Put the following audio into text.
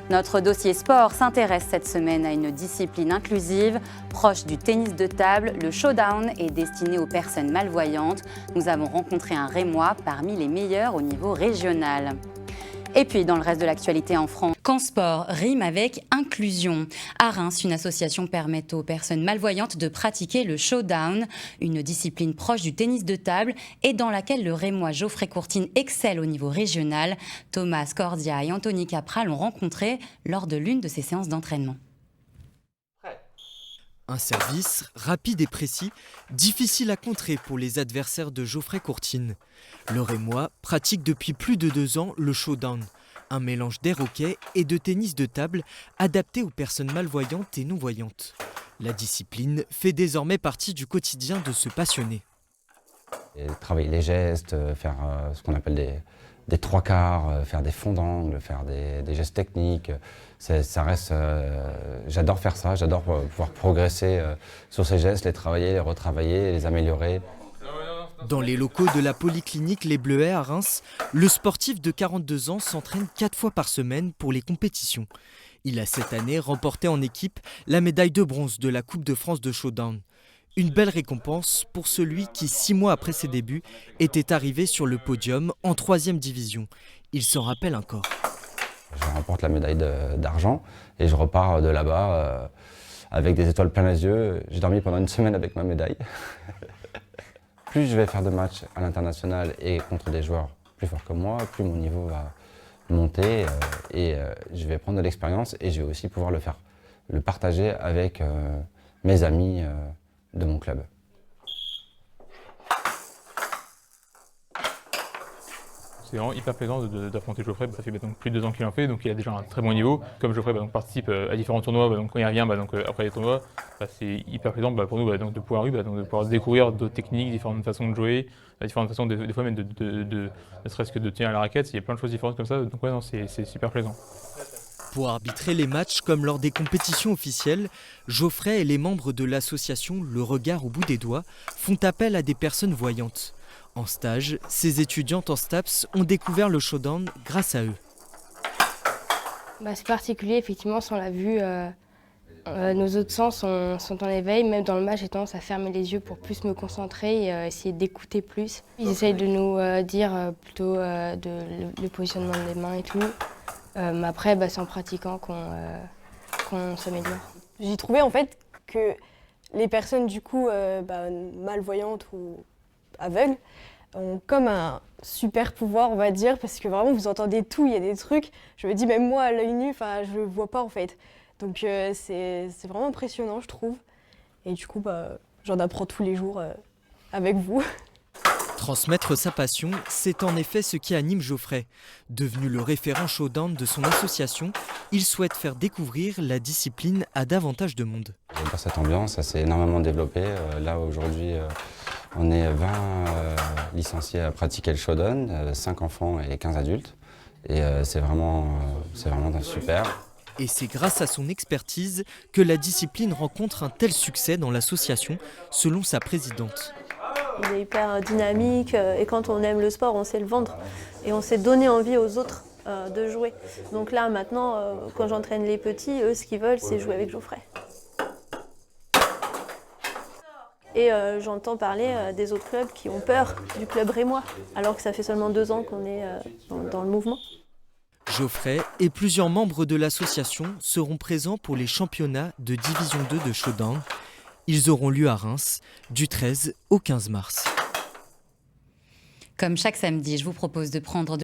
Notre dossier sport s'intéresse cette semaine à une discipline inclusive, proche du tennis de table. Le showdown est destiné aux personnes malvoyantes. Nous avons rencontré un Rémois parmi les meilleurs au niveau régional. Et puis, dans le reste de l'actualité en France, quand sport rime avec inclusion. À Reims, une association permet aux personnes malvoyantes de pratiquer le showdown, une discipline proche du tennis de table et dans laquelle le Rémois Geoffrey Courtine excelle au niveau régional. Thomas Cordia et Anthony Capra l'ont rencontré lors de l'une de ses séances d'entraînement. Un service rapide et précis, difficile à contrer pour les adversaires de Geoffrey Courtine. Le Rémois pratique depuis plus de 2 ans le showdown, un mélange d'air hockey et de tennis de table adapté aux personnes malvoyantes et non-voyantes. La discipline fait désormais partie du quotidien de ce passionné. Et travailler les gestes, faire ce qu'on appelle des trois quarts, faire des fonds d'angle, faire des gestes techniques. Ça reste, j'adore faire ça, j'adore pouvoir progresser sur ces gestes, les travailler, les retravailler, les améliorer. Dans les locaux de la polyclinique Les Bleuets à Reims, le sportif de 42 ans s'entraîne 4 fois par semaine pour les compétitions. Il a cette année remporté en équipe la médaille de bronze de la Coupe de France de showdown. Une belle récompense pour celui qui, 6 mois après ses débuts, était arrivé sur le podium en 3e division. Il s'en rappelle encore. Je remporte la médaille d'argent et je repars de là-bas avec des étoiles plein les yeux. J'ai dormi pendant 1 semaine avec ma médaille. Plus je vais faire de matchs à l'international et contre des joueurs plus forts que moi, plus mon niveau va monter et je vais prendre de l'expérience et je vais aussi pouvoir le partager avec mes amis de mon club. C'est vraiment hyper plaisant d'affronter Geoffrey, ça fait donc plus de 2 ans qu'il en fait, donc il a déjà un très bon niveau. Comme Geoffrey donc, participe à différents tournois, donc quand il revient après les tournois, c'est hyper plaisant pour nous donc, de pouvoir découvrir d'autres techniques, différentes façons de jouer, différentes façons des fois même ne serait-ce que de tenir la raquette, il y a plein de choses différentes comme ça, donc ouais, c'est super plaisant. Pour arbitrer les matchs comme lors des compétitions officielles, Geoffrey et les membres de l'association Le Regard au bout des doigts font appel à des personnes voyantes. En stage, ces étudiantes en STAPS ont découvert le showdown grâce à eux. C'est particulier, effectivement, sans la vue. Nos autres sens sont en éveil. Même dans le match, j'ai tendance à fermer les yeux pour plus me concentrer et essayer d'écouter plus. Ils essayent de nous dire plutôt le positionnement des mains et tout. Mais après, c'est en pratiquant qu'on s'améliore. J'ai trouvé en fait que les personnes du coup malvoyantes ou aveugles ont comme un super pouvoir, on va dire, parce que vraiment vous entendez tout, il y a des trucs, je me dis même moi à l'œil nu, je le vois pas en fait. Donc c'est vraiment impressionnant je trouve. Et du coup j'en apprends tous les jours avec vous. Transmettre sa passion, c'est en effet ce qui anime Geoffrey. Devenu le référent showdown de son association, il souhaite faire découvrir la discipline à davantage de monde. J'adore cette ambiance, ça s'est énormément développé. Là aujourd'hui, on est 20 licenciés à pratiquer le showdown, 5 enfants et 15 adultes. Et c'est vraiment super. Et c'est grâce à son expertise que la discipline rencontre un tel succès dans l'association, selon sa présidente. Il est hyper dynamique et quand on aime le sport, on sait le vendre et on sait donner envie aux autres de jouer. Donc là maintenant, quand j'entraîne les petits, eux ce qu'ils veulent c'est jouer avec Geoffrey. Et j'entends parler des autres clubs qui ont peur du club rémois, alors que ça fait seulement 2 ans qu'on est dans le mouvement. Geoffrey et plusieurs membres de l'association seront présents pour les championnats de Division 2 de showdown. Ils auront lieu à Reims du 13 au 15 mars. Comme chaque samedi, je vous propose de prendre